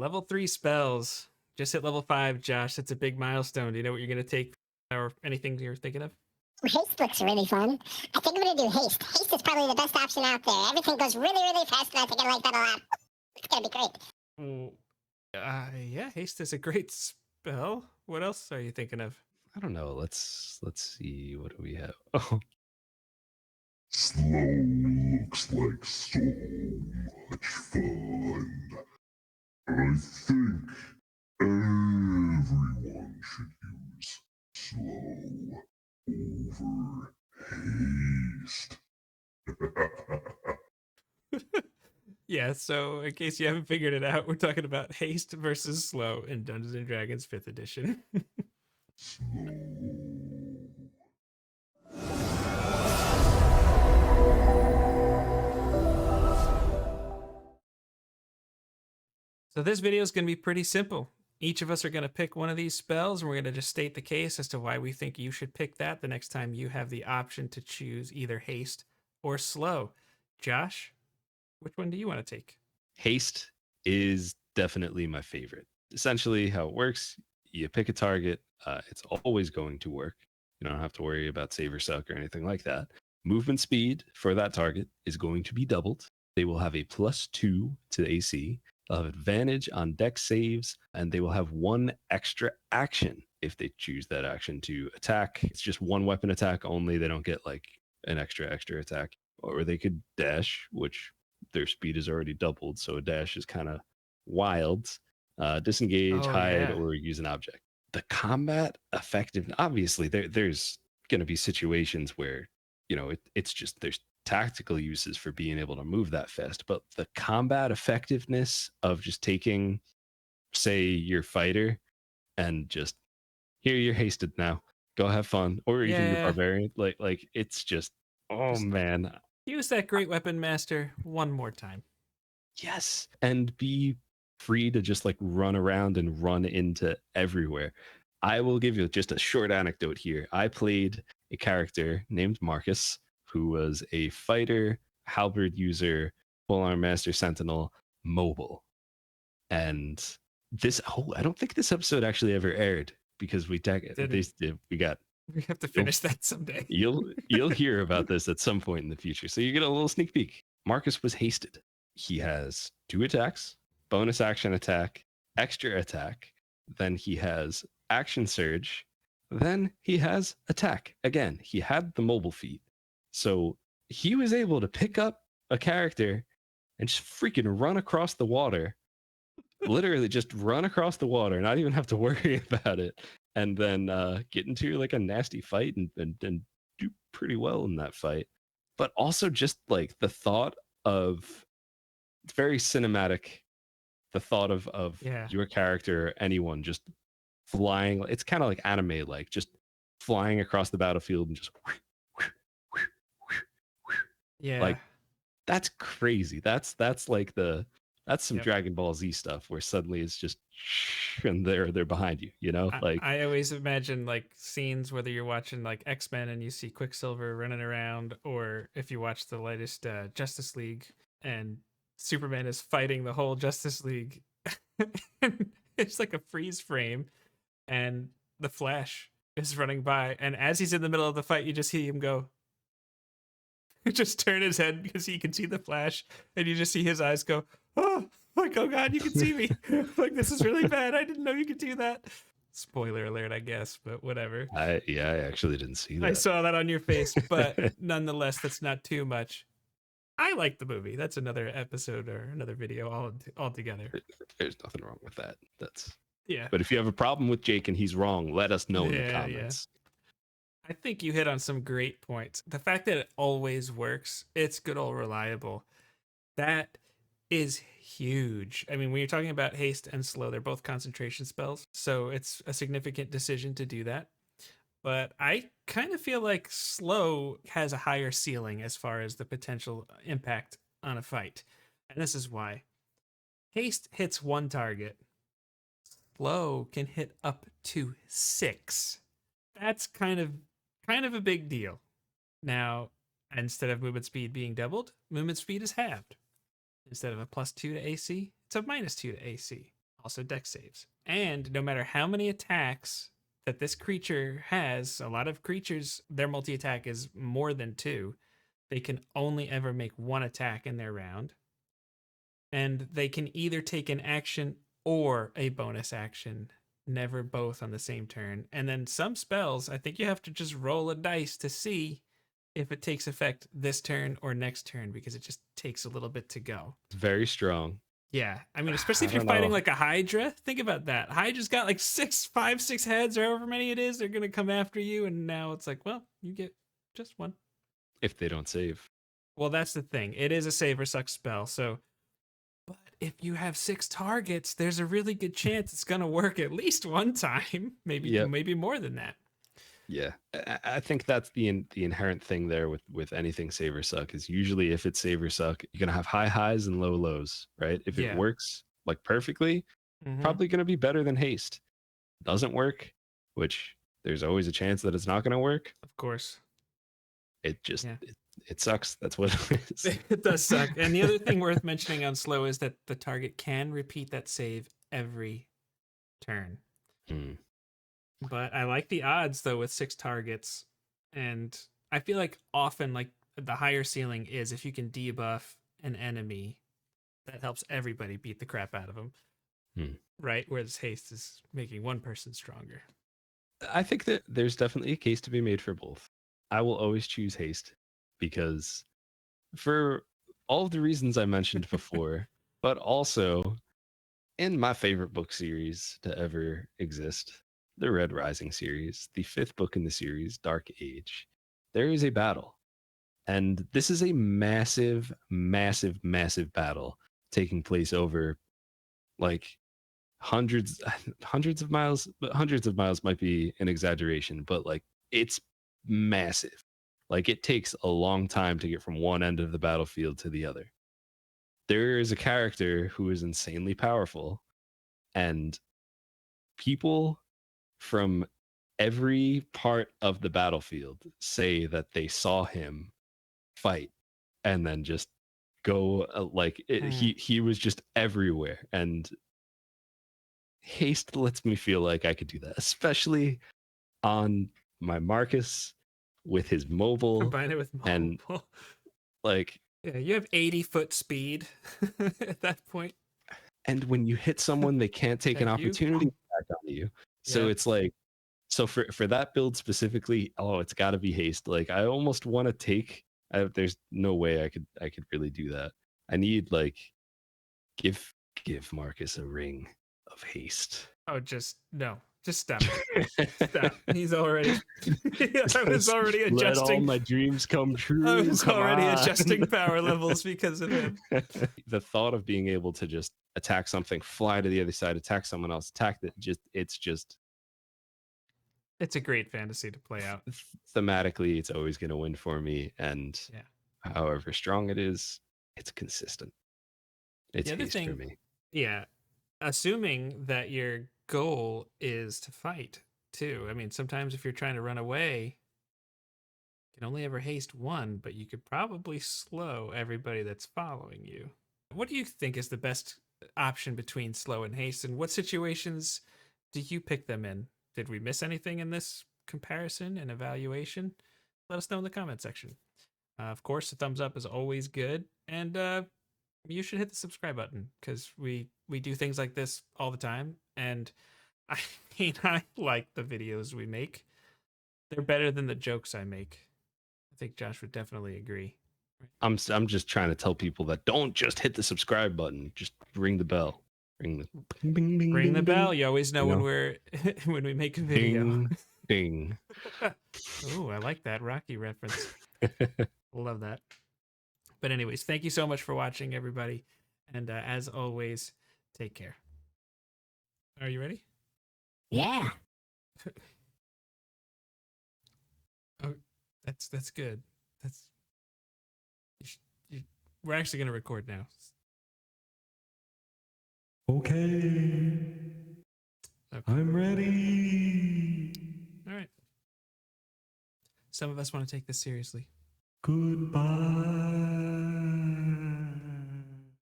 level 3 spells. Just hit level 5, Josh. That's a big milestone. Do you know what you're going to take or anything you're thinking of? Haste looks really fun. I think I'm going to do Haste. Haste is probably the best option out there. Everything goes really, really fast, and I think I like that a lot. It's going to be great. Yeah, Haste is a great spell. What else are you thinking of? I don't know. Let's see. What do we have? Oh, Slow looks like so much fun. I think everyone should use slow over haste. Yeah, so in case you haven't figured it out, we're talking about Haste versus Slow in Dungeons & Dragons 5th edition. Slow. So this video is going to be pretty simple. Each of us are going to pick one of these spells, and we're going to just state the case as to why we think you should pick that the next time you have the option to choose either Haste or Slow. Josh, which one do you want to take? Haste is definitely my favorite. Essentially, how it works, you pick a target. It's always going to work. You don't have to worry about save or suck or anything like that. Movement speed for that target is going to be doubled. They will have a +2 to the AC. They'll have advantage on dex saves, and they will have 1 extra action if they choose that action to attack. It's just 1 weapon attack only. They don't get like an extra attack. Or they could dash, which their speed is already doubled, so a dash is kind of wild. Disengage, hide, or use an object. The combat effective, obviously, there's going to be situations where, you know, it's just there's tactical uses for being able to move that fast, but the combat effectiveness of just taking, say, your fighter and just, here, you're hasted now, go have fun, or even your barbarian, like it's just man, use that great weapon master one more time. Yes, and be free to just like run around and run into everywhere. I will give you just a short anecdote here. I played a character named Marcus, who was a fighter, halberd user, full-arm master sentinel, mobile. And this, I don't think this episode actually ever aired because we have to finish that someday. You'll hear about this at some point in the future. So you get a little sneak peek. Marcus was hasted. He has 2 attacks, bonus action attack, extra attack. Then he has action surge. Then he has attack. Again, he had the mobile feat. So he was able to pick up a character and just freaking run across the water. Literally just run across the water, not even have to worry about it. And then get into like a nasty fight and do pretty well in that fight. But also just like the thought of, it's very cinematic, the thought of your character or anyone just flying. It's kind of like anime, like just flying across the battlefield and just like that's crazy. That's like that's some Dragon Ball Z stuff where suddenly it's just and they're behind you, you know? Like I always imagine like scenes whether you're watching like X-Men and you see Quicksilver running around, or if you watch the latest Justice League and Superman is fighting the whole Justice League. It's like a freeze frame and the Flash is running by, and as he's in the middle of the fight you just see him go just turn his head because he can see the Flash, and you just see his eyes go, oh, like, oh God, you can see me. Like, this is really bad. I didn't know you could do that. Spoiler alert, I guess, but whatever. I actually didn't see that. I saw that on your face, but nonetheless, that's not too much. I like the movie. That's another episode or another video all together. There's nothing wrong with that. That's yeah. But if you have a problem with Jake and he's wrong, let us know in the comments. I think you hit on some great points. The fact that it always works, it's good old reliable. That is huge. I mean, when you're talking about haste and slow, they're both concentration spells, so it's a significant decision to do that. But I kind of feel like slow has a higher ceiling as far as the potential impact on a fight. And this is why. Haste hits 1 target. Slow can hit up to 6. That's kind of a big deal. Now, instead of movement speed being doubled, movement speed is halved. Instead of a +2 to AC, it's a -2 to AC. also dex saves. And no matter how many attacks that this creature has, a lot of creatures, their multi attack is more than 2. They can only ever make 1 attack in their round. And they can either take an action or a bonus action, never both on the same turn. And then some spells, I think you have to just roll a dice to see if it takes effect this turn or next turn, because it just takes a little bit to go. It's very strong. Yeah, I mean, especially I if you're don't fighting know. like a Hydra. Think about that. Hydra's got like 5, 6 heads, or however many it is. They're gonna come after you, and now it's like, well, you get just 1. If they don't save. Well, that's the thing. It is a save or suck spell, so. But if you have 6 targets, there's a really good chance it's gonna work at least one time. Yep. Maybe more than that. Yeah, I think that's the inherent thing there with anything save or suck is usually if it's save or suck, you're gonna have high highs and low lows, right? If Yeah. it works like perfectly, Mhm. probably gonna be better than haste. Doesn't work, which there's always a chance that it's not gonna work. Of course. It just Yeah. it sucks. That's what it is. It does suck. And the other thing worth mentioning on slow is that the target can repeat that save every turn. Hmm. But I like the odds though with 6 targets, and I feel like often like the higher ceiling is if you can debuff an enemy, that helps everybody beat the crap out of them. Hmm. Right? Whereas haste is making one person stronger. I think that there's definitely a case to be made for both. I will always choose haste because for all of the reasons I mentioned before, but also in my favorite book series to ever exist, the Red Rising series, the 5th book in the series, Dark Age, there is a battle. And this is a massive, massive, massive battle taking place over like hundreds of miles, but hundreds of miles might be an exaggeration, but like it's massive. Like it takes a long time to get from one end of the battlefield to the other. There is a character who is insanely powerful, and people from every part of the battlefield say that they saw him fight and then just go he was just everywhere. And haste lets me feel like I could do that, especially on my Marcus with his mobile. Combine it with mobile. And like, yeah, you have 80-foot speed at that point. And when you hit someone, they can't take an Thank you. opportunity attack on you. So Yeah. it's like, so for that build specifically, it's got to be haste. Like I almost want to take. There's no way I could really do that. I need like give Marcus a ring of haste. Oh, just stop. Stop. He's already. I was already adjusting. Let all my dreams come true. I was Come already on. adjusting power levels because of him. The thought of being able to just attack something, fly to the other side, attack someone else, attack that, It's a great fantasy to play out. Thematically, it's always going to win for me. And yeah, however strong it is, it's consistent. It's the other haste thing, for me. Yeah, assuming that your goal is to fight too. I mean, sometimes if you're trying to run away, you can only ever haste one, but you could probably slow everybody that's following you. What do you think is the best option between slow and haste, and what situations do you pick them in? Did we miss anything in this comparison and evaluation? Let us know in the comment section. Of course, a thumbs up is always good, and you should hit the subscribe button because we do things like this all the time. And I mean, I like the videos we make. They're better than the jokes I make. I think Josh would definitely agree. I'm just trying to tell people that don't just hit the subscribe button, just ring the bell. Ring the bing, bing, bing, Ring bing, the bing. bell. You always know You when know? we're when we make a video. Ding, ding. Oh, I like that Rocky reference. Love that. But anyways, thank you so much for watching, everybody. And as always, take care. Are you ready? Yeah. Oh, that's good. That's we're actually gonna record now. Okay, Okay. I'm ready. All right. Some of us want to take this seriously. Goodbye.